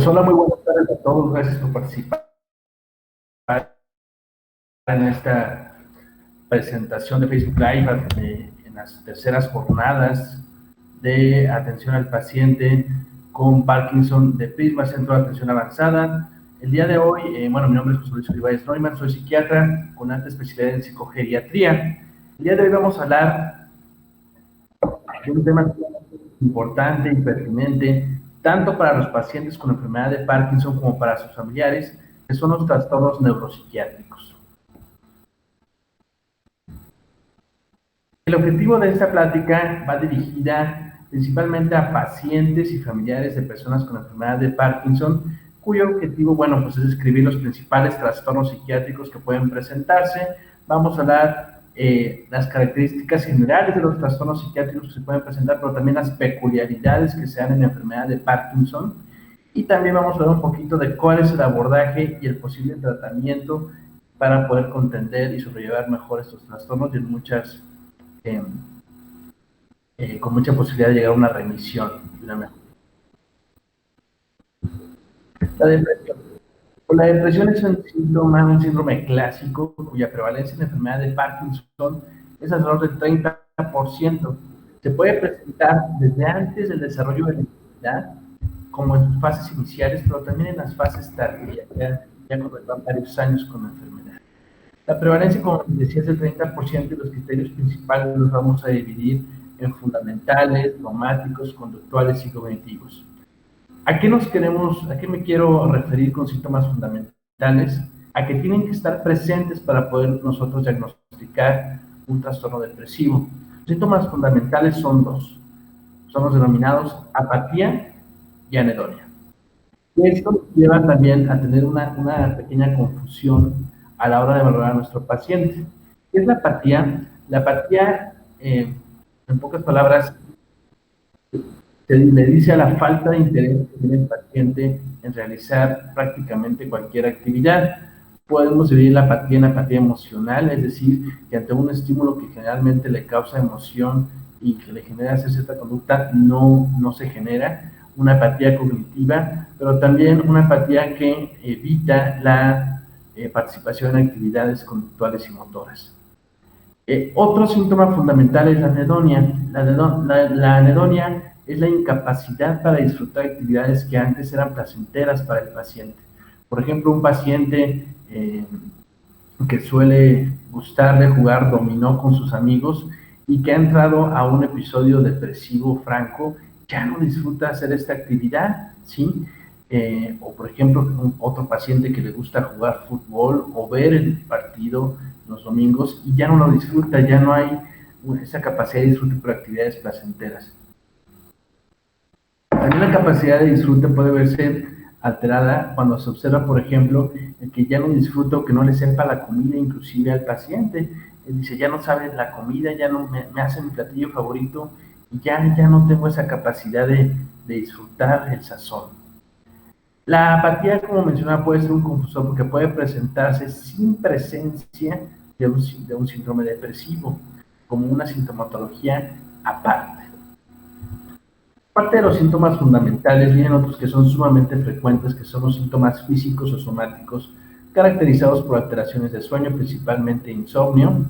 hola, muy buenas tardes a todos. Gracias por participar en esta presentación de Facebook Live en las terceras jornadas de atención al paciente con Parkinson de Prisma Centro de Atención Avanzada. El día de hoy, mi nombre es José Luis Olivares Neumann, soy psiquiatra con alta especialidad en psicogeriatría. El día de hoy vamos a hablar de un tema importante y pertinente, tanto para los pacientes con enfermedad de Parkinson como para sus familiares, que son los trastornos neuropsiquiátricos. El objetivo de esta plática va dirigida principalmente a pacientes y familiares de personas con enfermedad de Parkinson, cuyo objetivo, pues es describir los principales trastornos psiquiátricos que pueden presentarse. Vamos a hablar las características generales de los trastornos psiquiátricos que se pueden presentar, pero también las peculiaridades que se dan en la enfermedad de Parkinson. Y también vamos a hablar un poquito de cuál es el abordaje y el posible tratamiento para poder contender y sobrellevar mejor estos trastornos y con mucha posibilidad de llegar a una remisión. La depresión. La depresión es un síndrome clásico cuya prevalencia en la enfermedad de Parkinson es alrededor del 30%. Se puede presentar desde antes del desarrollo de la enfermedad, como en sus fases iniciales, pero también en las fases tardías, ya cuando llevan varios años con la enfermedad. La prevalencia, como decía, es del 30%, y los criterios principales los vamos a dividir en fundamentales, somáticos, conductuales y cognitivos. ¿A qué me quiero referir con síntomas fundamentales? A que tienen que estar presentes para poder nosotros diagnosticar un trastorno depresivo. Los síntomas fundamentales son dos. Son los denominados apatía y anedonia. Y esto lleva también a tener una pequeña confusión a la hora de valorar a nuestro paciente. ¿Qué es la apatía? La apatía, en pocas palabras, se le dice a la falta de interés que tiene el paciente en realizar prácticamente cualquier actividad. Podemos dividir la apatía en apatía emocional, es decir, que ante un estímulo que generalmente le causa emoción y que le genera hacer cierta conducta, no se genera. Una apatía cognitiva, pero también una apatía que evita la participación en actividades conductuales y motoras. Otro síntoma fundamental es la anedonia. La anedonia es la incapacidad para disfrutar actividades que antes eran placenteras para el paciente. Por ejemplo, un paciente que suele gustarle jugar dominó con sus amigos y que ha entrado a un episodio depresivo franco, ya no disfruta hacer esta actividad, ¿sí? O por ejemplo, otro paciente que le gusta jugar fútbol o ver el partido los domingos y ya no lo disfruta, ya no hay esa capacidad de disfrute por actividades placenteras. También la capacidad de disfrute puede verse alterada cuando se observa, por ejemplo, el que ya no disfruta o que no le sepa la comida inclusive al paciente. Él dice, ya no sabe la comida, ya no me hace mi platillo favorito y ya no tengo esa capacidad de disfrutar el sazón. La apatía, como mencionaba, puede ser un confusor porque puede presentarse sin presencia de un síndrome depresivo, como una sintomatología aparte. Aparte de los síntomas fundamentales, vienen otros que son sumamente frecuentes, que son los síntomas físicos o somáticos, caracterizados por alteraciones de sueño, principalmente insomnio,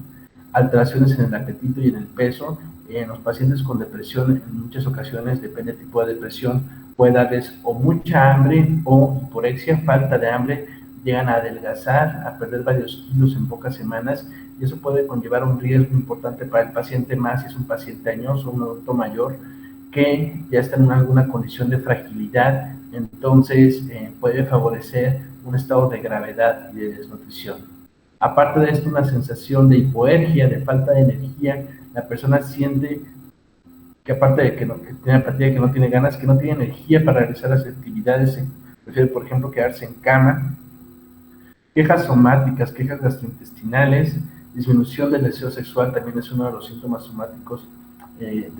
alteraciones en el apetito y en el peso. En los pacientes con depresión, en muchas ocasiones, depende del tipo de depresión, puede darles o mucha hambre o hiporexia, falta de hambre, llegan a adelgazar, a perder varios kilos en pocas semanas, y eso puede conllevar un riesgo importante para el paciente, más si es un paciente añoso, un adulto mayor, que ya está en alguna condición de fragilidad, entonces puede favorecer un estado de gravedad y de desnutrición. Aparte de esto, una sensación de hipoergia, de falta de energía. La persona siente que aparte de que tiene apatía, que no tiene ganas, que no tiene energía para realizar las actividades, prefiere, por ejemplo, quedarse en cama. Quejas somáticas, quejas gastrointestinales, disminución del deseo sexual también es uno de los síntomas somáticos de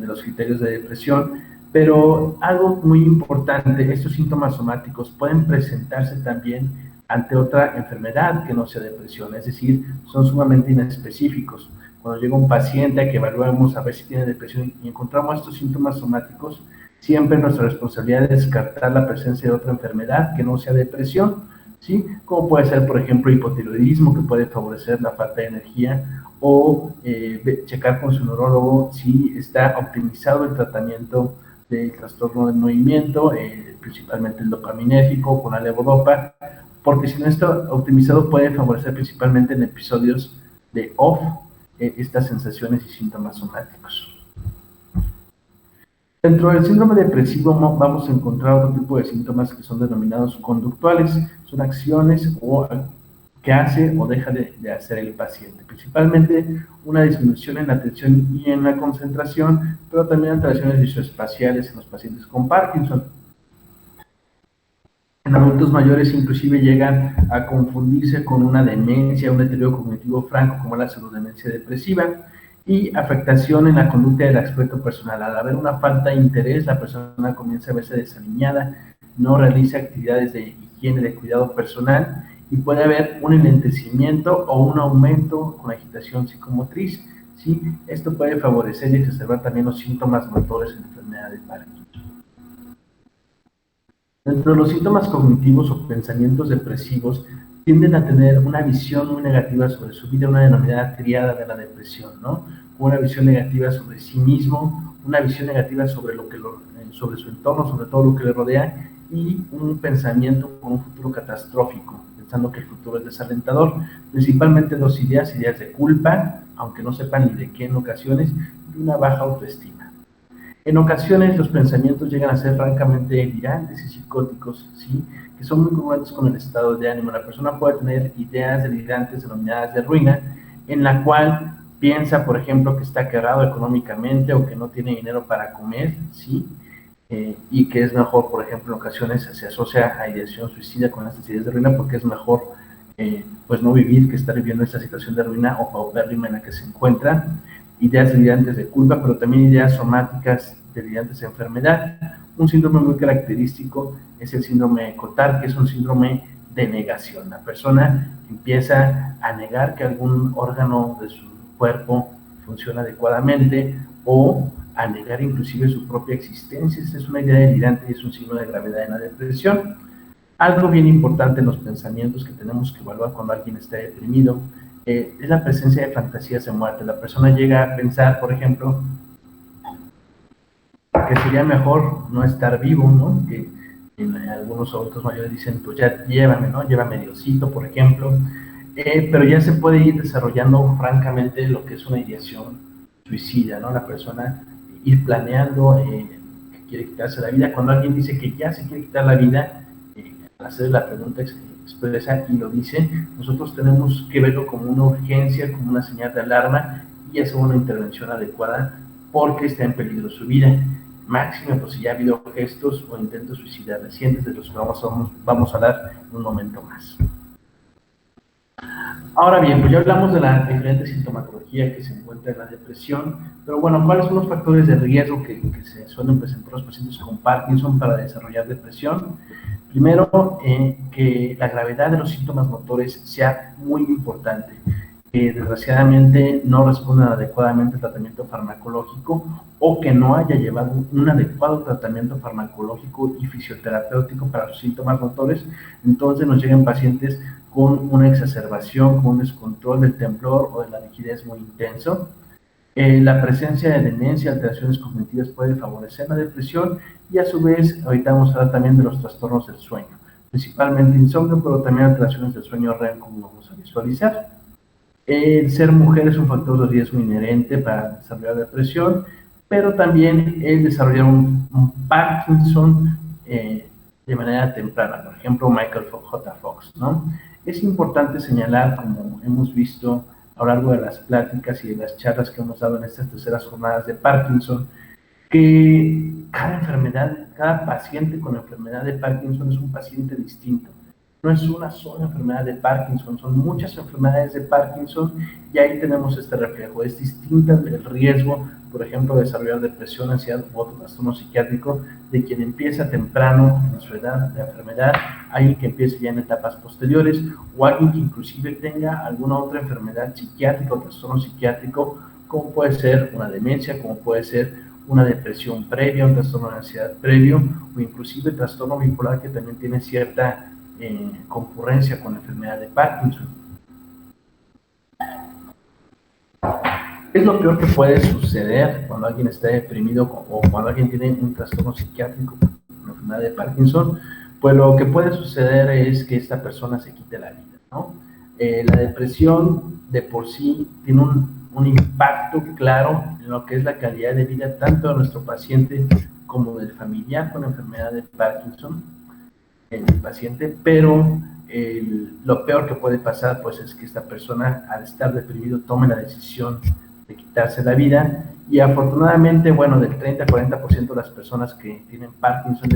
los criterios de depresión. Pero algo muy importante, estos síntomas somáticos pueden presentarse también ante otra enfermedad que no sea depresión, es decir, son sumamente inespecíficos. Cuando llega un paciente a que evaluamos a ver si tiene depresión y encontramos estos síntomas somáticos, Siempre nuestra responsabilidad es descartar la presencia de otra enfermedad que no sea depresión, ¿sí? Como puede ser, por ejemplo, hipotiroidismo, que puede favorecer la falta de energía, o checar con su neurólogo si está optimizado el tratamiento del trastorno del movimiento, principalmente el dopaminérgico con la levodopa, porque si no está optimizado puede favorecer principalmente en episodios de off estas sensaciones y síntomas somáticos. Dentro del síndrome depresivo vamos a encontrar otro tipo de síntomas que son denominados conductuales, son acciones que hace o deja de hacer el paciente, principalmente una disminución en la atención y en la concentración, pero también alteraciones visoespaciales en los pacientes con Parkinson. En adultos mayores inclusive llegan a confundirse con una demencia, un deterioro cognitivo franco como la pseudodemencia depresiva, y afectación en la conducta del aspecto personal. Al haber una falta de interés, la persona comienza a verse desaliñada, no realiza actividades de higiene, de cuidado personal, y puede haber un enlentecimiento o un aumento con agitación psicomotriz, ¿sí? Esto puede favorecer y exacerbar también los síntomas motores en la enfermedad de Parkinson. Dentro de los síntomas cognitivos o pensamientos depresivos, tienden a tener una visión muy negativa sobre su vida, una denominada triada de la depresión, ¿no? Una visión negativa sobre sí mismo, una visión negativa sobre sobre su entorno, sobre todo lo que le rodea, y un pensamiento con un futuro catastrófico, pensando que el futuro es desalentador. Principalmente dos ideas de culpa, aunque no sepan ni de qué en ocasiones, y una baja autoestima. En ocasiones los pensamientos llegan a ser francamente delirantes y psicóticos, ¿sí? Que son muy congruentes con el estado de ánimo. La persona puede tener ideas delirantes denominadas de ruina, en la cual piensa, por ejemplo, que está quebrado económicamente o que no tiene dinero para comer, ¿sí? Y que es mejor, por ejemplo, en ocasiones se asocia a ideación suicida con estas ideas de ruina porque es mejor pues no vivir que estar viviendo esta situación de ruina o paupérrima en la que se encuentra. Ideas delirantes de culpa, pero también ideas somáticas delirantes de enfermedad. Un síndrome muy característico es el síndrome de Cotard, que es un síndrome de negación. La persona empieza a negar que algún órgano de su cuerpo funciona adecuadamente o a negar inclusive su propia existencia. Esta es una idea delirante y es un signo de gravedad en la depresión. Algo bien importante en los pensamientos que tenemos que evaluar cuando alguien está deprimido es la presencia de fantasías de muerte. La persona llega a pensar, por ejemplo, que sería mejor no estar vivo, ¿no? Que en algunos adultos mayores dicen, pues ya llévame, ¿no? Llévame Diosito, por ejemplo. Pero ya se puede ir desarrollando francamente lo que es una ideación suicida, ¿no? La persona ir planeando que quiere quitarse la vida. Cuando alguien dice que ya se quiere quitar la vida, al hacer la pregunta expresa y lo dice, nosotros tenemos que verlo como una urgencia, como una señal de alarma y hacer una intervención adecuada porque está en peligro su vida. Máximo, pues si ya ha habido gestos o intentos suicidas recientes de los que vamos a hablar en un momento más. Ahora bien, pues ya hablamos de la diferente sintomatología que se encuentra en la depresión, pero bueno, ¿cuáles son los factores de riesgo que se suelen presentar los pacientes con Parkinson para desarrollar depresión? Primero, que la gravedad de los síntomas motores sea muy importante. Que desgraciadamente no respondan adecuadamente al tratamiento farmacológico o que no haya llevado un adecuado tratamiento farmacológico y fisioterapéutico para los síntomas motores, entonces nos llegan pacientes con una exacerbación, con un descontrol del temblor o de la rigidez muy intenso. La presencia de demencia, alteraciones cognitivas puede favorecer la depresión y a su vez, ahorita vamos a hablar también de los trastornos del sueño, principalmente insomnio, pero también alteraciones del sueño REM, como vamos a visualizar. El ser mujer es un factor de riesgo inherente para desarrollar depresión, pero también el desarrollar un Parkinson de manera temprana, por ejemplo, Michael J. Fox, ¿no? Es importante señalar, como hemos visto a lo largo de las pláticas y de las charlas que hemos dado en estas terceras jornadas de Parkinson, que cada enfermedad, cada paciente con enfermedad de Parkinson es un paciente distinto. No es una sola enfermedad de Parkinson, son muchas enfermedades de Parkinson y ahí tenemos este reflejo. Es distinta el riesgo, por ejemplo, de desarrollar depresión, ansiedad u otro trastorno psiquiátrico de quien empieza temprano en su edad de enfermedad, alguien que empiece ya en etapas posteriores o alguien que inclusive tenga alguna otra enfermedad psiquiátrica o trastorno psiquiátrico, como puede ser una demencia, como puede ser una depresión previa, un trastorno de ansiedad previo, o inclusive trastorno bipolar que también tiene cierta concurrencia con la enfermedad de Parkinson. ¿Qué es lo peor que puede suceder cuando alguien está deprimido o cuando alguien tiene un trastorno psiquiátrico, una enfermedad de Parkinson? Pues lo que puede suceder es que esta persona se quite la vida, ¿no? La depresión de por sí tiene un impacto claro en lo que es la calidad de vida tanto de nuestro paciente como del familiar con enfermedad de Parkinson, el paciente, pero lo peor que puede pasar pues es que esta persona al estar deprimido tome la decisión de quitarse la vida, y afortunadamente, bueno, del 30-40% de las personas que tienen Parkinson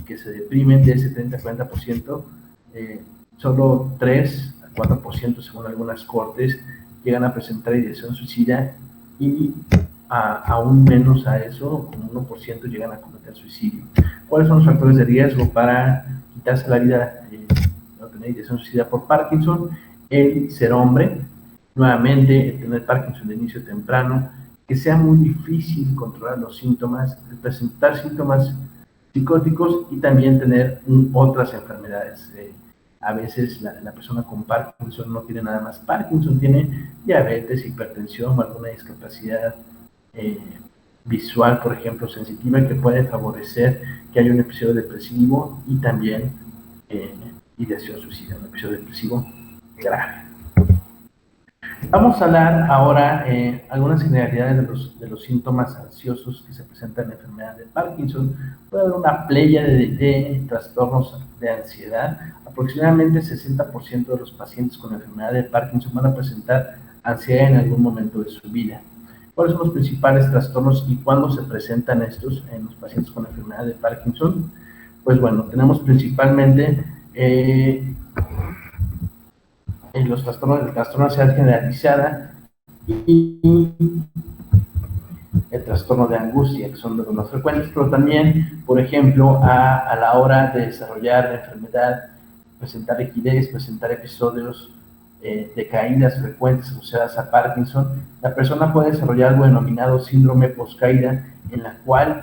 que se deprimen, de ese 30-40%, solo 3-4% según algunas cortes llegan a presentar ideación suicida, y aún menos a eso, como 1% llegan a cometer suicidio. ¿Cuáles son los factores de riesgo para quitarse la vida o tener ideación suicida por Parkinson? El ser hombre, nuevamente el tener Parkinson de inicio temprano, que sea muy difícil controlar los síntomas, presentar síntomas psicóticos y también tener otras enfermedades. A veces la persona con Parkinson no tiene nada más Parkinson, tiene diabetes, hipertensión o alguna discapacidad visual, por ejemplo, sensitiva, que puede favorecer que haya un episodio depresivo y también ideación suicida, un episodio depresivo grave. Vamos a hablar ahora algunas generalidades de los síntomas ansiosos que se presentan en la enfermedad de Parkinson. Puede haber una playa de trastornos de ansiedad. Aproximadamente 60% de los pacientes con la enfermedad de Parkinson van a presentar ansiedad en algún momento de su vida. ¿Cuáles son los principales trastornos y cuándo se presentan estos en los pacientes con la enfermedad de Parkinson? Pues bueno, tenemos principalmente los trastornos, el trastorno de ansiedad generalizada y el trastorno de angustia, que son de los más frecuentes, pero también, por ejemplo, a la hora de desarrollar la enfermedad, presentar rigidez, presentar episodios de caídas frecuentes asociadas a Parkinson, la persona puede desarrollar algo denominado síndrome postcaída, en la cual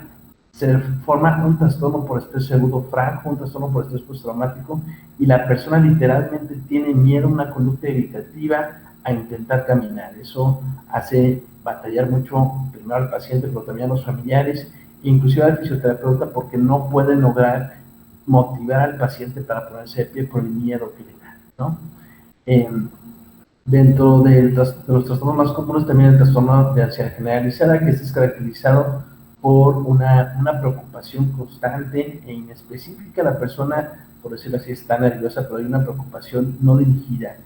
se forma un trastorno por estrés agudo franco, un trastorno por estrés postraumático, y la persona literalmente tiene miedo, una conducta evitativa a intentar caminar. Eso hace batallar mucho primero al paciente, pero también a los familiares, inclusive al fisioterapeuta, porque no puede lograr motivar al paciente para ponerse de pie por el miedo que le da, ¿no? Dentro de los trastornos más comunes también el trastorno de ansiedad generalizada, que es caracterizado por una preocupación constante e inespecífica. La persona, por decirlo así, está nerviosa, pero hay una preocupación no dirigida,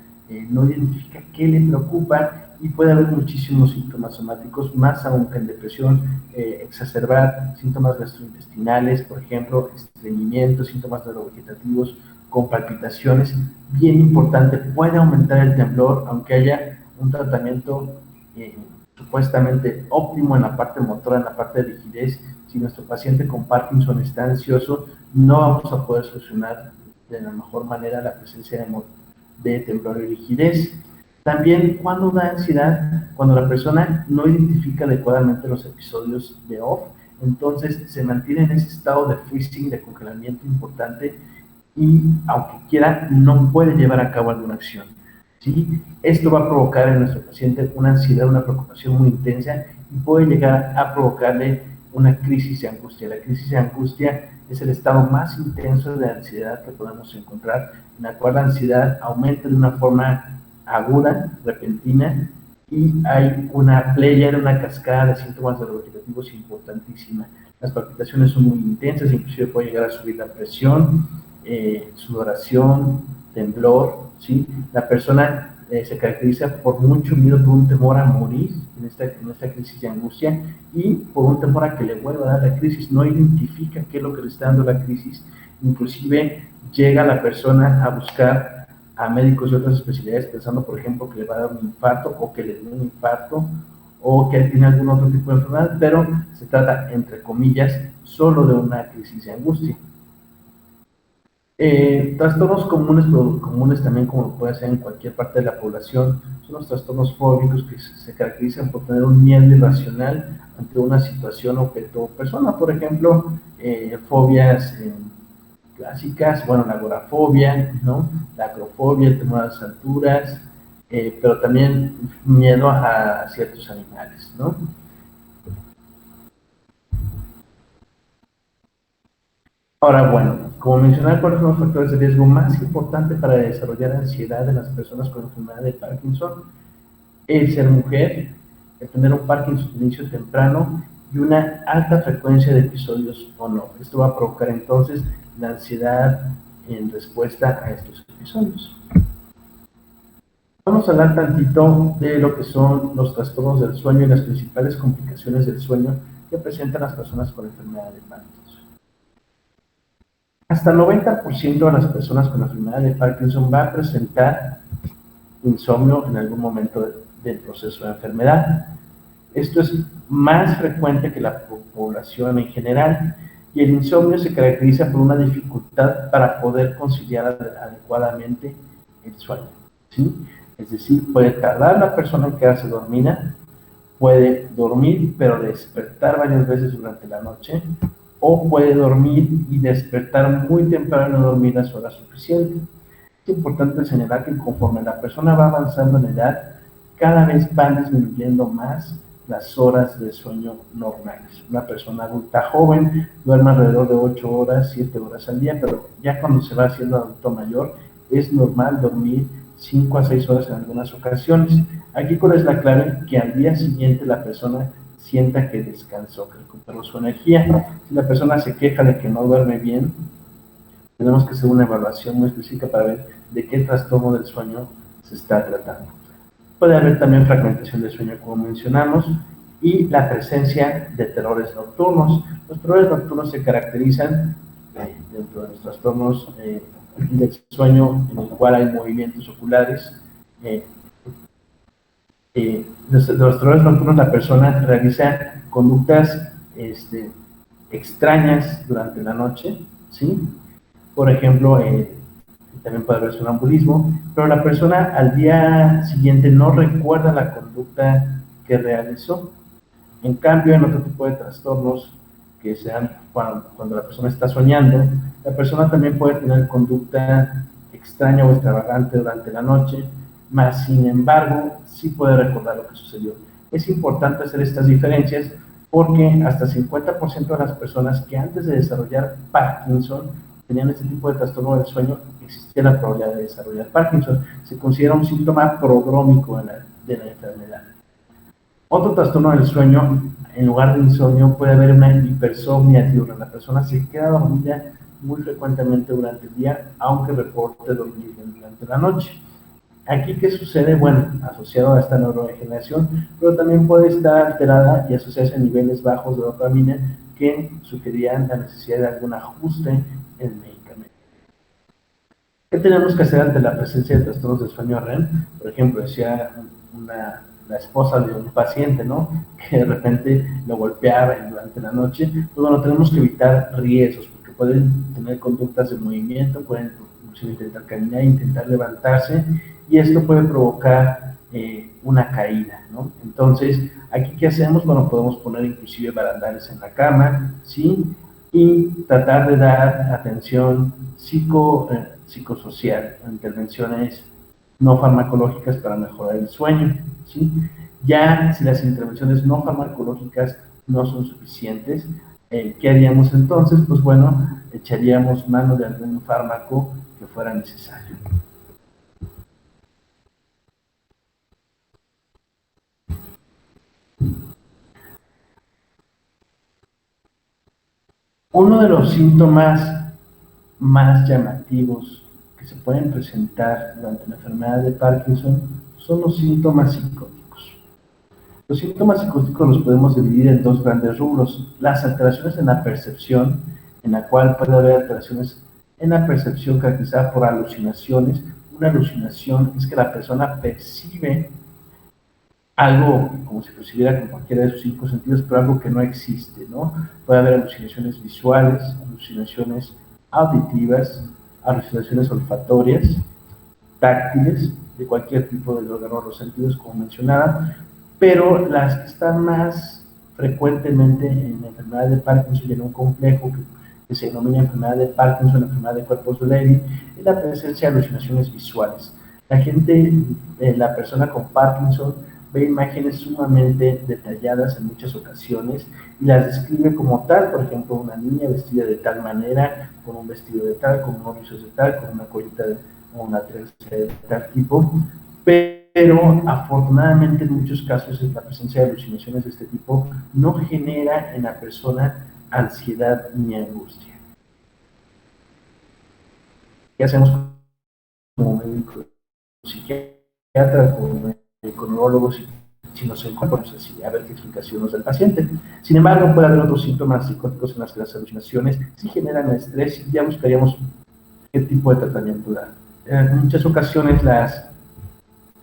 no identifica qué le preocupa, y puede haber muchísimos síntomas somáticos, más aún que en depresión, exacerbar síntomas gastrointestinales, por ejemplo, estreñimiento, síntomas neurovegetativos con palpitaciones. Bien importante, puede aumentar el temblor, aunque haya un tratamiento supuestamente óptimo en la parte motora, en la parte de rigidez. Si nuestro paciente con Parkinson está ansioso, no vamos a poder solucionar de la mejor manera la presencia de temblor y rigidez. También cuando da ansiedad, cuando la persona no identifica adecuadamente los episodios de OFF, entonces se mantiene en ese estado de freezing, de congelamiento importante, y aunque quiera, no puede llevar a cabo alguna acción. ¿Sí? Esto va a provocar en nuestro paciente una ansiedad, una preocupación muy intensa, y puede llegar a provocarle una crisis de angustia. La crisis de angustia es el estado más intenso de ansiedad que podemos encontrar, en la cual la ansiedad aumenta de una forma aguda, repentina, y hay una playa, una cascada de síntomas neurovegetativos importantísima. Las palpitaciones son muy intensas, inclusive puede llegar a subir la presión, sudoración, temblor, ¿sí? La persona se caracteriza por mucho miedo, por un temor a morir en esta crisis de angustia, y por un temor a que le vuelva a dar la crisis. No identifica qué es lo que le está dando la crisis, inclusive llega la persona a buscar a médicos de otras especialidades pensando, por ejemplo, que le va a dar un infarto o que le dio un infarto o que tiene algún otro tipo de enfermedad, pero se trata, entre comillas, solo de una crisis de angustia. Trastornos comunes también, como puede ser en cualquier parte de la población, son los trastornos fóbicos, que se caracterizan por tener un miedo irracional ante una situación, objeto o persona. Por ejemplo, fobias clásicas, bueno, la agorafobia, ¿no? La acrofobia, el temor a las alturas, pero también miedo a ciertos animales, ¿no? Ahora, bueno, como mencionaba, ¿cuáles son los factores de riesgo más importantes para desarrollar ansiedad en las personas con enfermedad de Parkinson? El ser mujer, el tener un Parkinson de inicio temprano y una alta frecuencia de episodios o no. Esto va a provocar entonces la ansiedad en respuesta a estos episodios. Vamos a hablar tantito de lo que son los trastornos del sueño y las principales complicaciones del sueño que presentan las personas con enfermedad de Parkinson. Hasta el 90% de las personas con enfermedad de Parkinson va a presentar insomnio en algún momento del proceso de enfermedad. Esto es más frecuente que la población en general y el insomnio se caracteriza por una dificultad para poder conciliar adecuadamente el sueño, ¿sí? Es decir, puede tardar la persona en quedarse dormida, puede dormir pero despertar varias veces durante la noche, o puede dormir y despertar muy temprano y no dormir las horas suficientes. Es importante señalar que conforme la persona va avanzando en edad, cada vez van disminuyendo más las horas de sueño normales. Una persona adulta joven duerme alrededor de 8 horas, 7 horas al día, pero ya cuando se va haciendo adulto mayor, es normal dormir 5 a 6 horas en algunas ocasiones. Aquí, ¿cuál es la clave? Que al día siguiente la persona sienta que descansó, que recuperó su energía. Si la persona se queja de que no duerme bien, tenemos que hacer una evaluación muy específica para ver de qué trastorno del sueño se está tratando. Puede haber también fragmentación del sueño, como mencionamos, y la presencia de terrores nocturnos. Los terrores nocturnos se caracterizan dentro de los trastornos del sueño en el cual hay movimientos oculares. Los terrores nocturnos, la persona realiza conductas extrañas durante la noche, ¿sí? Por ejemplo, también puede haber sonambulismo, pero la persona al día siguiente no recuerda la conducta que realizó. En cambio, en otro tipo de trastornos que se dan cuando la persona está soñando, la persona también puede tener conducta extraña o extravagante durante la noche, mas sin embargo, sí puede recordar lo que sucedió. Es importante hacer estas diferencias porque hasta 50% de las personas que antes de desarrollar Parkinson tenían este tipo de trastorno del sueño, existía la probabilidad de desarrollar Parkinson. Se considera un síntoma prodrómico de la enfermedad. Otro trastorno del sueño, en lugar de insomnio, puede haber una hipersomnia diurna. La persona se queda dormida muy frecuentemente durante el día, aunque reporte dormir durante la noche. Aquí, ¿qué sucede? Bueno, asociado a esta neurodegeneración, pero también puede estar alterada y asociarse a niveles bajos de dopamina que sugerían la necesidad de algún ajuste en el medicamento. ¿Qué tenemos que hacer ante la presencia de trastornos de sueño REM? Por ejemplo, decía la esposa de un paciente, ¿no? Que de repente lo golpeaba durante la noche. Pues bueno, tenemos que evitar riesgos, porque pueden tener conductas de movimiento, pueden intentar caminar, intentar levantarse, y esto puede provocar una caída, ¿no? Entonces, aquí, ¿qué hacemos? Bueno, podemos poner inclusive barandales en la cama, ¿sí? Y tratar de dar atención psicosocial, intervenciones no farmacológicas para mejorar el sueño, ¿sí? Ya si las intervenciones no farmacológicas no son suficientes, ¿qué haríamos entonces? Pues bueno, echaríamos mano de algún fármaco que fuera necesario. Uno de los síntomas más llamativos que se pueden presentar durante la enfermedad de Parkinson son los síntomas psicóticos. Los síntomas psicóticos los podemos dividir en dos grandes rubros: las alteraciones en la percepción, en la cual puede haber alteraciones en la percepción caracterizada por alucinaciones. Una alucinación es que la persona percibe algo como si percibiera con cualquiera de sus 5 sentidos, pero algo que no existe, ¿no? Puede haber alucinaciones visuales, alucinaciones auditivas, alucinaciones olfatorias, táctiles, de cualquier tipo de órgano de los sentidos, como mencionaba, pero las que están más frecuentemente en la enfermedad de Parkinson y en un complejo que se denomina enfermedad de Parkinson, enfermedad de cuerpos de Levy, es la presencia de alucinaciones visuales. La gente, la persona con Parkinson, ve imágenes sumamente detalladas en muchas ocasiones y las describe como tal. Por ejemplo, una niña vestida de tal manera, con un vestido de tal, con unos rizos de tal, con una colita o una trenza de tal tipo. Pero afortunadamente en muchos casos la presencia de alucinaciones de este tipo no genera en la persona ansiedad ni angustia. ¿Qué hacemos como médico psiquiatra, como médico neurólogo, si nos encontramos así, a ver qué explicación nos da el paciente? Sin embargo, puede haber otros síntomas psicóticos en las que las alucinaciones sí generan estrés y ya buscaríamos qué tipo de tratamiento dar. En muchas ocasiones las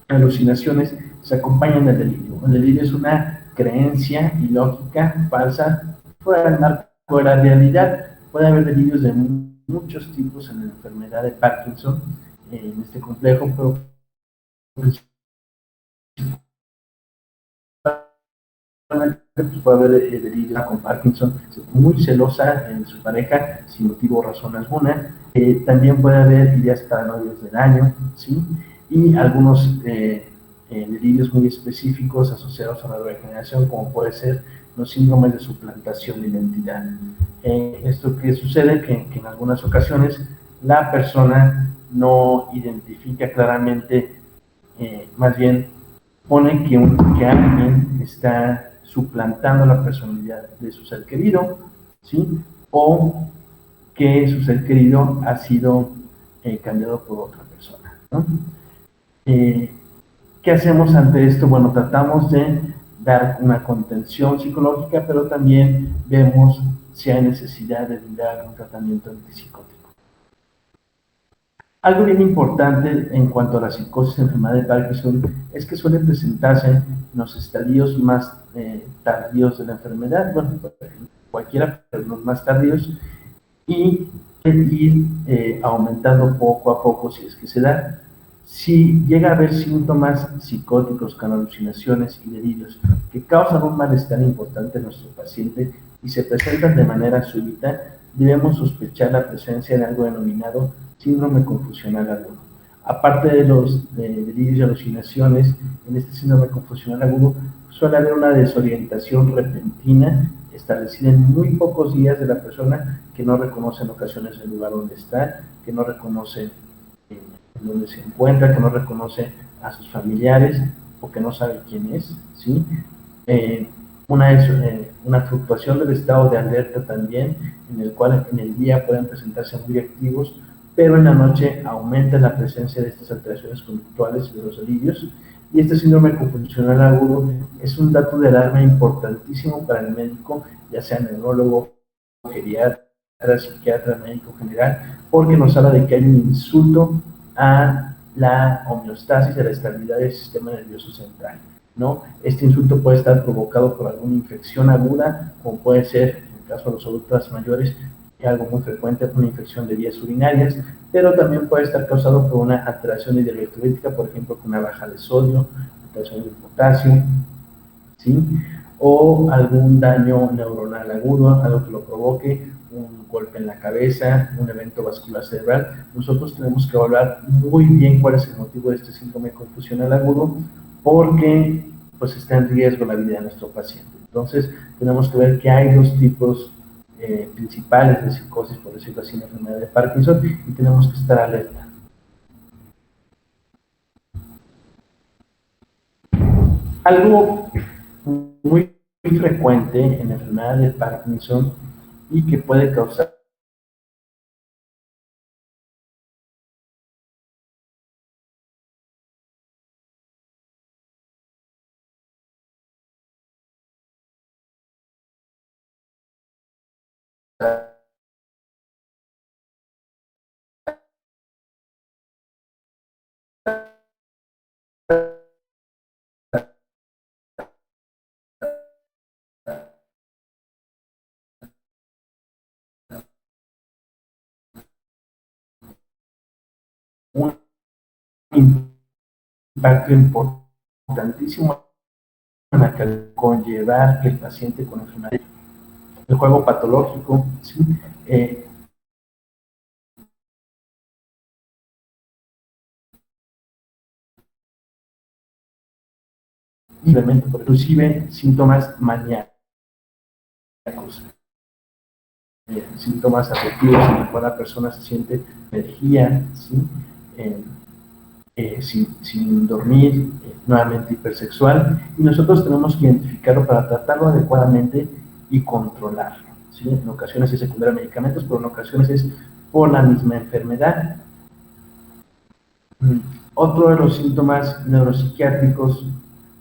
alucinaciones se acompañan del delirio. El delirio es una creencia ilógica, falsa, fuera del marco de la realidad. Puede haber delirios de muchos tipos en la enfermedad de Parkinson, en este complejo, pero pues puede haber delirio con Parkinson, muy celosa en su pareja, sin motivo o razón alguna. También puede haber ideas paranoides de daño, ¿sí? Y algunos delirios muy específicos asociados a la neurodegeneración, como puede ser los síndromes de suplantación de identidad. Esto que sucede que en algunas ocasiones la persona no identifica claramente, más bien pone que alguien está suplantando la personalidad de su ser querido, ¿sí? O que su ser querido ha sido cambiado por otra persona, ¿no? Eh, ¿Qué hacemos ante esto? Bueno, tratamos de dar una contención psicológica, pero también vemos si hay necesidad de dar un tratamiento antipsicótico. Algo bien importante en cuanto a la psicosis en enfermedad de Parkinson es que suele presentarse en los estadios más tardíos de la enfermedad, bueno, cualquiera, pero los más tardíos, y ir aumentando poco a poco si es que se da. Si llega a haber síntomas psicóticos con alucinaciones y delirios que causan un malestar importante en nuestro paciente y se presentan de manera súbita, debemos sospechar la presencia de algo denominado síndrome confusional agudo. Aparte de los delirios y alucinaciones, en este síndrome confusional agudo suele haber una desorientación repentina establecida en muy pocos días de la persona, que no reconoce en ocasiones el lugar donde está, que no reconoce en donde se encuentra, que no reconoce a sus familiares o que no sabe quién es, ¿sí? Una fluctuación del estado de alerta también, en el cual en el día pueden presentarse muy activos, pero en la noche aumenta la presencia de estas alteraciones conductuales y de los delirios. Y este síndrome confusional agudo es un dato de alarma importantísimo para el médico, ya sea neurólogo, geriatra, psiquiatra, médico general, porque nos habla de que hay un insulto a la homeostasis, a la estabilidad del sistema nervioso central, ¿no? Este insulto puede estar provocado por alguna infección aguda, como puede ser, en el caso de los adultos mayores, algo muy frecuente, una infección de vías urinarias, pero también puede estar causado por una alteración hidroelectrolítica, por ejemplo, con una baja de sodio, alteración de potasio, ¿sí? O algún daño neuronal agudo, algo que lo provoque, un golpe en la cabeza, un evento vascular cerebral. Nosotros tenemos que evaluar muy bien cuál es el motivo de este síndrome confusional agudo, porque pues está en riesgo la vida de nuestro paciente. Entonces tenemos que ver que hay dos tipos principales de psicosis, por decirlo así, en la enfermedad de Parkinson, y tenemos que estar alerta. Algo muy frecuente en la enfermedad de Parkinson y que puede causar un, impacto importantísimo que conllevar que el paciente con enfermedad, el juego patológico, ¿sí? Inclusive síntomas maníacos, síntomas afectivos en los cuales la persona se siente energía, ¿sí? Sin dormir, nuevamente hipersexual, y nosotros tenemos que identificarlo para tratarlo adecuadamente y controlarlo, ¿sí? En ocasiones es secundario a medicamentos, pero en ocasiones es por la misma enfermedad. Otro de los síntomas neuropsiquiátricos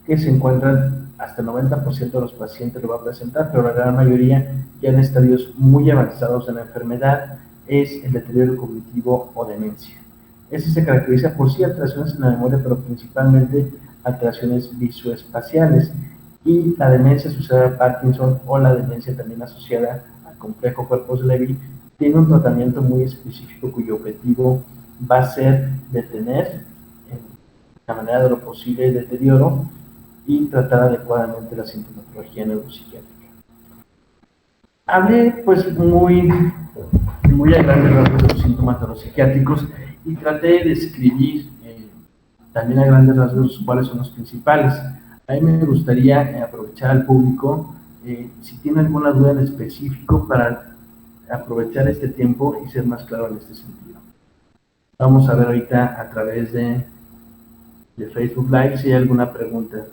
que se encuentran, hasta el 90% de los pacientes lo va a presentar, pero la gran mayoría ya en estadios muy avanzados de la enfermedad, es el deterioro cognitivo o demencia. Este se caracteriza por sí alteraciones en la memoria, pero principalmente alteraciones visoespaciales. Y la demencia asociada a Parkinson o la demencia también asociada al complejo Corpus-Levy tiene un tratamiento muy específico cuyo objetivo va a ser detener en la manera de lo posible el deterioro y tratar adecuadamente la sintomatología neuropsiquiátrica. Hablé pues muy a grandes rasgos de los síntomas neuropsiquiátricos y traté de describir también a grandes rasgos cuáles son los principales. A mí me gustaría aprovechar al público si tiene alguna duda en específico para aprovechar este tiempo y ser más claro en este sentido. Vamos a ver ahorita a través de Facebook Live si hay alguna pregunta.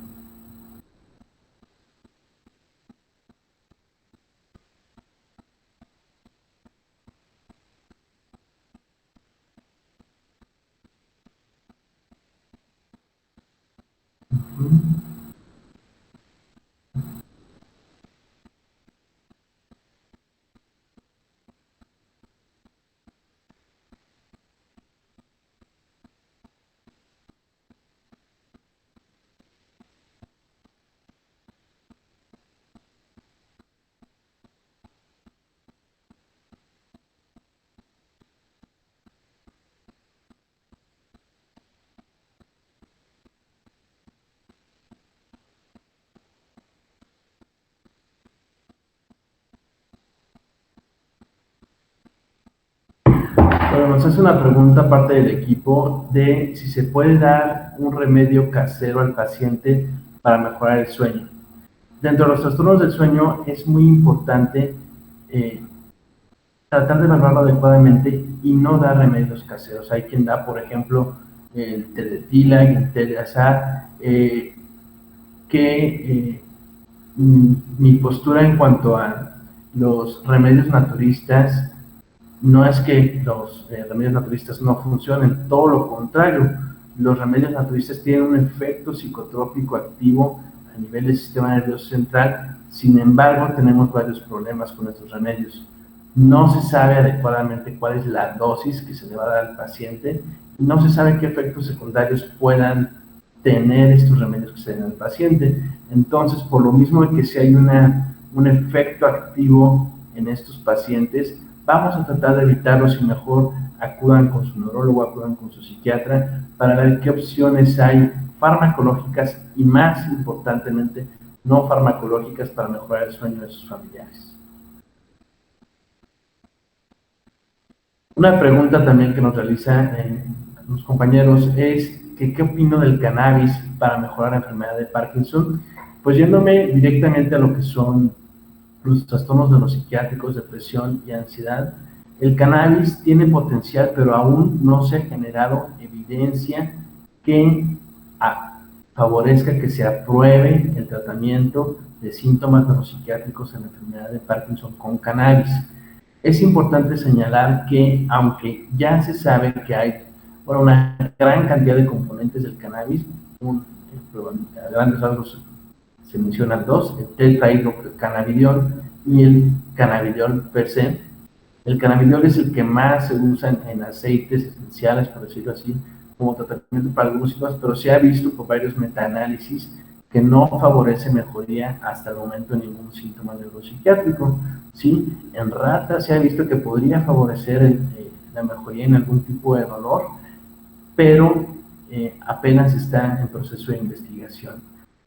Bueno, nos hace una pregunta parte del equipo de si se puede dar un remedio casero al paciente para mejorar el sueño. Dentro de los trastornos del sueño es muy importante tratar de evaluarlo adecuadamente y no dar remedios caseros. Hay quien da, por ejemplo, el té de tila y el té de azar, mi postura en cuanto a los remedios naturistas no es que los remedios naturistas no funcionen, todo lo contrario. Los remedios naturistas tienen un efecto psicotrópico activo a nivel del sistema nervioso central. Sin embargo, tenemos varios problemas con estos remedios. No se sabe adecuadamente cuál es la dosis que se le va a dar al paciente, no se sabe qué efectos secundarios puedan tener estos remedios que se den al paciente. Entonces, por lo mismo de que si hay un efecto activo en estos pacientes, vamos a tratar de evitarlo y mejor acudan con su neurólogo, acudan con su psiquiatra para ver qué opciones hay farmacológicas y, más importantemente, no farmacológicas para mejorar el sueño de sus familiares. Una pregunta también que nos realizan los compañeros es que qué opino del cannabis para mejorar la enfermedad de Parkinson. Pues yéndome directamente a lo que son los trastornos neuropsiquiátricos, depresión y ansiedad, el cannabis tiene potencial, pero aún no se ha generado evidencia que favorezca que se apruebe el tratamiento de síntomas neuropsiquiátricos en la enfermedad de Parkinson con cannabis. Es importante señalar que, aunque ya se sabe que hay una gran cantidad de componentes del cannabis, a grandes rasgos se mencionan dos, el tetrahidrocannabidiol y el cannabidiol per se. El cannabidiol es el que más se usa en aceites esenciales, por decirlo así, como tratamiento para algunos síntomas, pero se ha visto por varios metaanálisis que no favorece mejoría hasta el momento en ningún síntoma neuropsiquiátrico. ¿Sí? En ratas se ha visto que podría favorecer la mejoría en algún tipo de dolor, pero apenas está en proceso de investigación.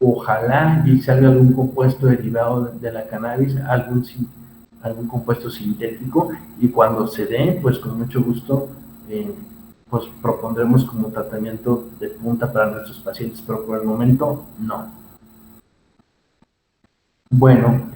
ojalá y salga algún compuesto derivado de la cannabis, algún compuesto sintético, y cuando se dé, pues con mucho gusto, pues propondremos como tratamiento de punta para nuestros pacientes, pero por el momento no. Bueno,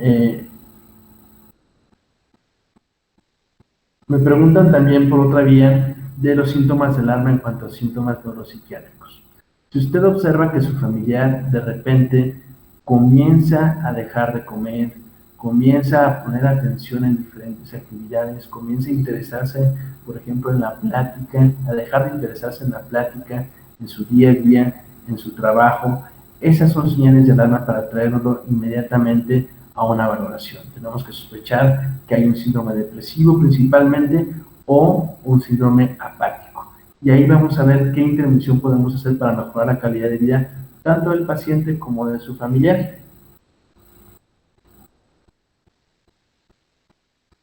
me preguntan también por otra vía de los síntomas del alma en cuanto a síntomas neuropsiquiátricos. Si usted observa que su familiar de repente comienza a dejar de comer, comienza a poner atención en diferentes actividades, comienza a interesarse, por ejemplo, en la plática, a dejar de interesarse en la plática, en su día a día, en su trabajo, esas son señales de alarma para traerlo inmediatamente a una valoración. Tenemos que sospechar que hay un síndrome depresivo principalmente o un síndrome apático. Y ahí vamos a ver qué intervención podemos hacer para mejorar la calidad de vida tanto del paciente como de su familiar.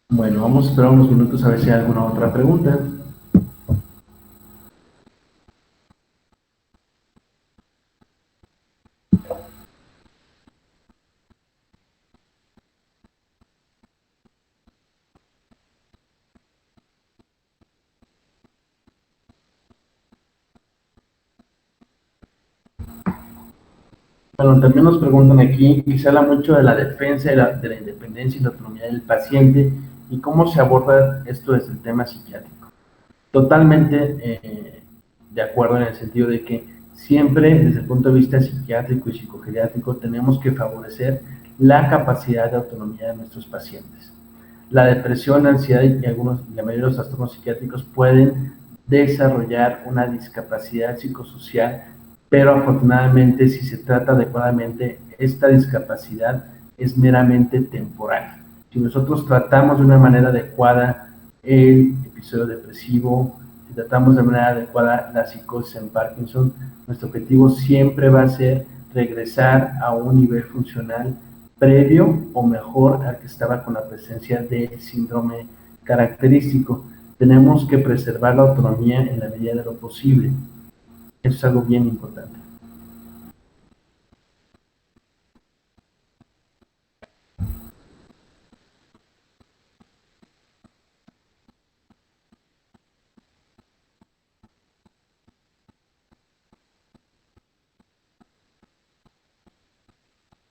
Bueno, vamos a esperar unos minutos a ver si hay alguna otra pregunta. Bueno, también nos preguntan aquí, y se habla mucho de la defensa de la independencia y la autonomía del paciente y cómo se aborda esto desde el tema psiquiátrico. Totalmente de acuerdo en el sentido de que siempre desde el punto de vista psiquiátrico y psicogeriátrico tenemos que favorecer la capacidad de autonomía de nuestros pacientes. La depresión, la ansiedad y la mayoría de los trastornos psiquiátricos pueden desarrollar una discapacidad psicosocial, pero afortunadamente si se trata adecuadamente, esta discapacidad es meramente temporal. Si nosotros tratamos de una manera adecuada el episodio depresivo, si tratamos de manera adecuada la psicosis en Parkinson, nuestro objetivo siempre va a ser regresar a un nivel funcional previo o mejor al que estaba con la presencia del síndrome característico. Tenemos que preservar la autonomía en la medida de lo posible. Eso es algo bien importante.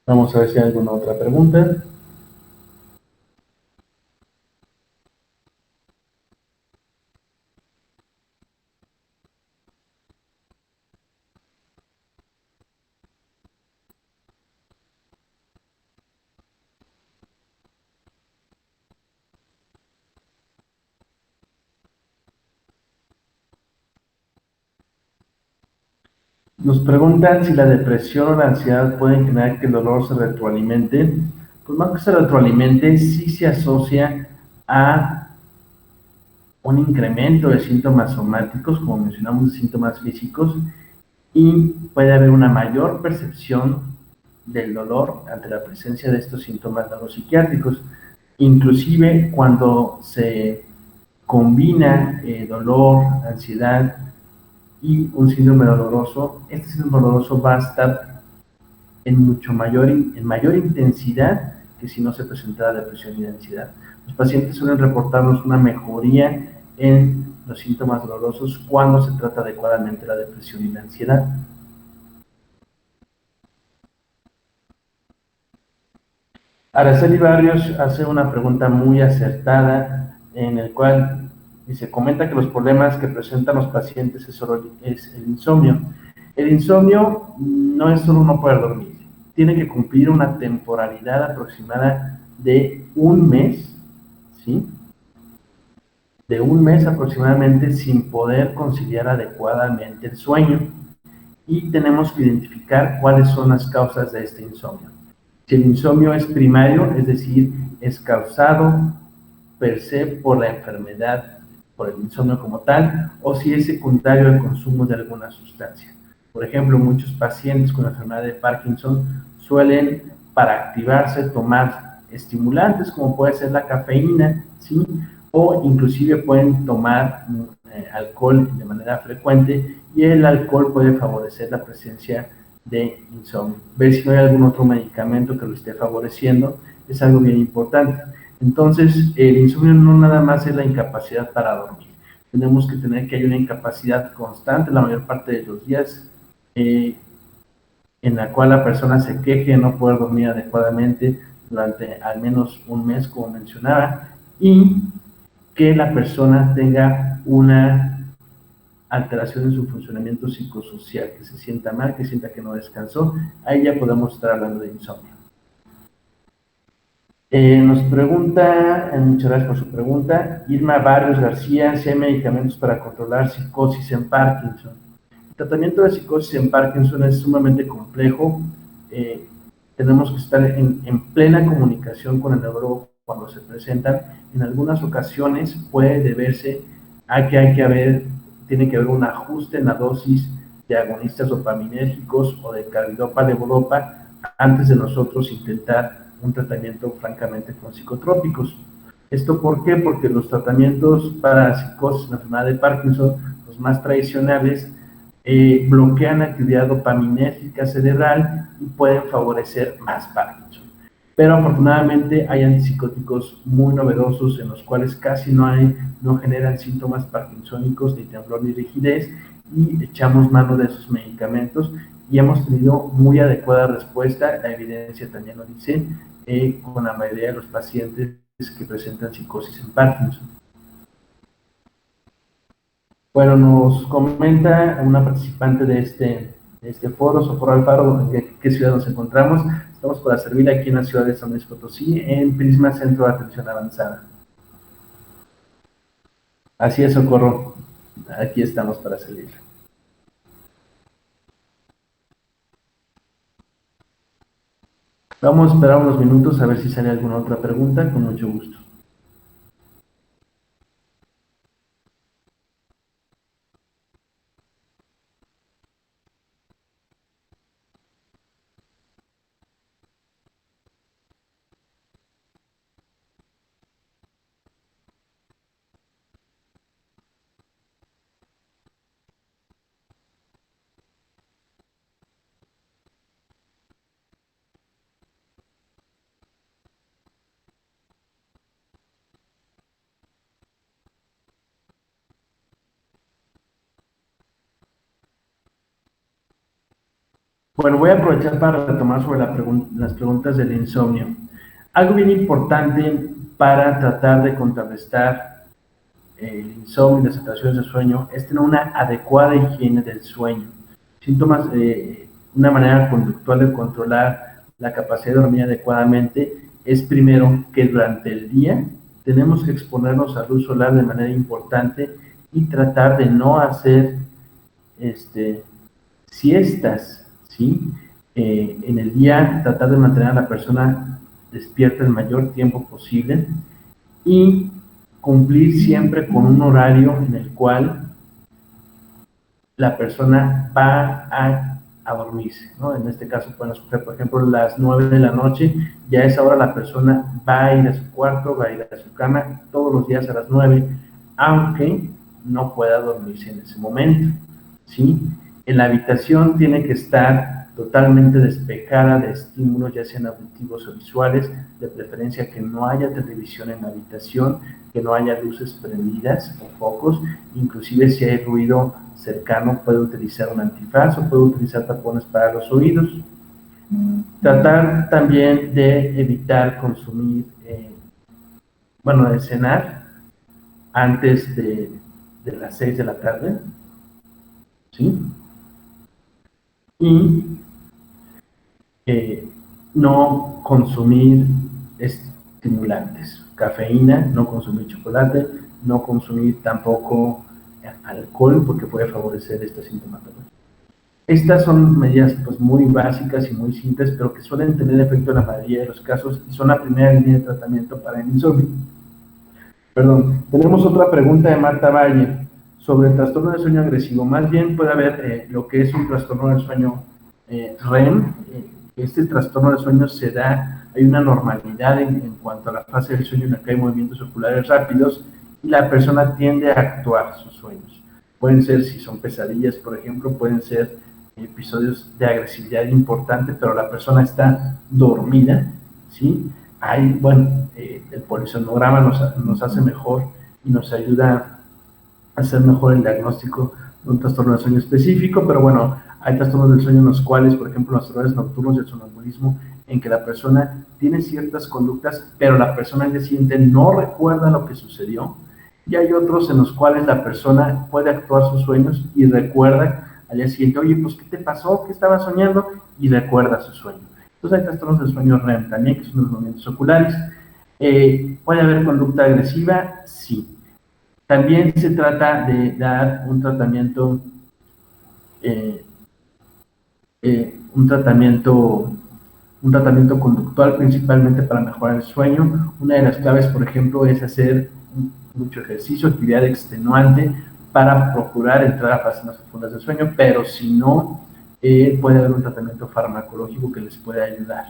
Vamos a ver si hay alguna otra pregunta. Nos preguntan si la depresión o la ansiedad pueden generar que el dolor se retroalimente. Pues más que se retroalimente, sí se asocia a un incremento de síntomas somáticos, como mencionamos, de síntomas físicos, y puede haber una mayor percepción del dolor ante la presencia de estos síntomas neuropsiquiátricos. Inclusive cuando se combina dolor, ansiedad y un síndrome doloroso, este síndrome doloroso va a estar en mayor intensidad que si no se presentara depresión y ansiedad. Los pacientes suelen reportarnos una mejoría en los síntomas dolorosos cuando se trata adecuadamente la depresión y la ansiedad. Araceli Barrios hace una pregunta muy acertada en el cual dice, comenta que los problemas que presentan los pacientes es el insomnio. El insomnio no es solo no poder dormir, tiene que cumplir una temporalidad aproximada de un mes, ¿sí? De un mes aproximadamente sin poder conciliar adecuadamente el sueño. Y tenemos que identificar cuáles son las causas de este insomnio. Si el insomnio es primario, es decir, es causado per se por la enfermedad, por el insomnio como tal, o si es secundario al consumo de alguna sustancia. Por ejemplo, muchos pacientes con la enfermedad de Parkinson suelen, para activarse, tomar estimulantes, como puede ser la cafeína, ¿sí? O inclusive pueden tomar alcohol de manera frecuente, y el alcohol puede favorecer la presencia de insomnio. Ver si no hay algún otro medicamento que lo esté favoreciendo es algo bien importante. Entonces, el insomnio no nada más es la incapacidad para dormir. Tenemos que tener que hay una incapacidad constante la mayor parte de los días, en la cual la persona se queje de no poder dormir adecuadamente durante al menos un mes, como mencionaba, y que la persona tenga una alteración en su funcionamiento psicosocial, que se sienta mal, que sienta que no descansó. Ahí ya podemos estar hablando de insomnio. Nos pregunta, muchas gracias por su pregunta, Irma Barrios García, si hay medicamentos para controlar psicosis en Parkinson. El tratamiento de psicosis en Parkinson es sumamente complejo. Tenemos que estar en plena comunicación con el neurólogo cuando se presentan. En algunas ocasiones puede deberse a que tiene que haber un ajuste en la dosis de agonistas dopaminérgicos o de carbidopa, levodopa, antes de nosotros intentar un tratamiento francamente con psicotrópicos. ¿Esto por qué? Porque los tratamientos para psicosis en la enfermedad de Parkinson, los más tradicionales, bloquean la actividad dopaminérgica cerebral y pueden favorecer más Parkinson. Pero afortunadamente hay antipsicóticos muy novedosos en los cuales casi no generan síntomas parkinsónicos, ni temblor ni rigidez, y echamos mano de esos medicamentos y hemos tenido muy adecuada respuesta. La evidencia también lo dice, con la mayoría de los pacientes que presentan psicosis en Parkinson. Bueno, nos comenta una participante de este foro, Socorro Alfaro, ¿en qué ciudad nos encontramos? Estamos para servirle aquí en la ciudad de San Luis Potosí, en Prisma Centro de Atención Avanzada. Así es, Socorro, aquí estamos para servirle. Vamos a esperar unos minutos a ver si sale alguna otra pregunta, con mucho gusto. Bueno, voy a aprovechar para retomar sobre las preguntas del insomnio. Algo bien importante para tratar de contrarrestar el insomnio y las alteraciones de sueño es tener una adecuada higiene del sueño. Síntomas, una manera conductual de controlar la capacidad de dormir adecuadamente es primero que durante el día tenemos que exponernos a luz solar de manera importante y tratar de no hacer siestas, ¿sí? En el día tratar de mantener a la persona despierta el mayor tiempo posible y cumplir siempre con un horario en el cual la persona va a dormirse, ¿no? En este caso pueden escoger, por ejemplo, las 9 de la noche, ya a esa hora la persona va a ir a su cuarto, va a ir a su cama todos los días a las 9, aunque no pueda dormirse en ese momento, ¿sí? En la habitación tiene que estar totalmente despejada de estímulos, ya sean auditivos o visuales, de preferencia que no haya televisión en la habitación, que no haya luces prendidas o focos, inclusive si hay ruido cercano puede utilizar un antifaz o puede utilizar tapones para los oídos. Tratar también de evitar consumir, de cenar antes de las 6 de la tarde, ¿sí? Y no consumir estimulantes, cafeína, no consumir chocolate, no consumir tampoco alcohol porque puede favorecer esta sintomatología. Estas son medidas pues muy básicas y muy simples, pero que suelen tener efecto en la mayoría de los casos y son la primera línea de tratamiento para el insomnio. Perdón, tenemos otra pregunta de Marta Valle sobre el trastorno de sueño agresivo. Más bien puede haber lo que es un trastorno de sueño REM. Este trastorno de sueño se da, hay una normalidad en cuanto a la fase del sueño en la que hay movimientos oculares rápidos y la persona tiende a actuar sus sueños. Pueden ser, si son pesadillas, por ejemplo, pueden ser episodios de agresividad importante, pero la persona está dormida, ¿sí? Hay, bueno, el polisomnograma nos hace mejor y nos ayuda a hacer mejor el diagnóstico de un trastorno del sueño específico, pero bueno, hay trastornos del sueño en los cuales, por ejemplo, los errores nocturnos y el sonambulismo, en que la persona tiene ciertas conductas, pero la persona al día siguiente no recuerda lo que sucedió, y hay otros en los cuales la persona puede actuar sus sueños y recuerda al día siguiente, oye, pues, ¿qué te pasó? ¿Qué estabas soñando? Y recuerda su sueño. Entonces hay trastornos del sueño REM también, que son los movimientos oculares. ¿Puede haber conducta agresiva? Sí. También se trata de dar un tratamiento, eh, un tratamiento conductual principalmente para mejorar el sueño. Una de las claves, por ejemplo, es hacer mucho ejercicio, actividad extenuante para procurar entrar a fases más profundas del sueño, pero si no, puede haber un tratamiento farmacológico que les puede ayudar.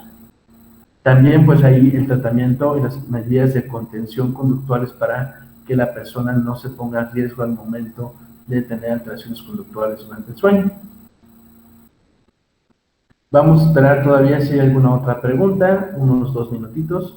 También pues ahí el tratamiento y las medidas de contención conductuales para que la persona no se ponga en riesgo al momento de tener alteraciones conductuales durante el sueño. Vamos a esperar todavía si hay alguna otra pregunta, unos 2 minutitos.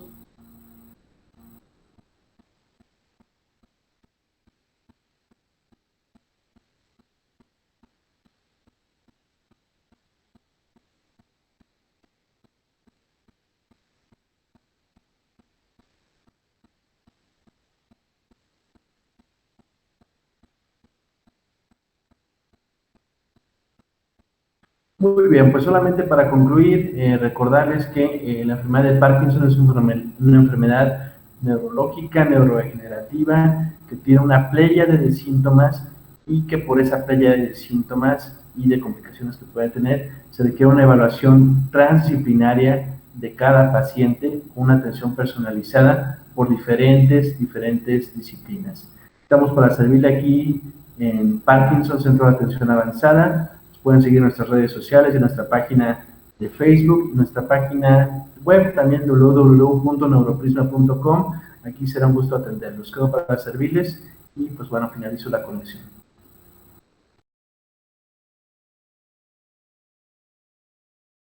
Muy bien, pues solamente para concluir, recordarles que la enfermedad de Parkinson es una enfermedad neurológica, neurodegenerativa, que tiene una pléyade de síntomas y que por esa pléyade de síntomas y de complicaciones que puede tener, se requiere una evaluación transdisciplinaria de cada paciente con una atención personalizada por diferentes disciplinas. Estamos para servirle aquí en Parkinson, Centro de Atención Avanzada. Pueden seguir nuestras redes sociales y nuestra página de Facebook, nuestra página web también www.neuroprisma.com. Aquí será un gusto atenderlos. Quedo para servirles y pues bueno, finalizo la conexión.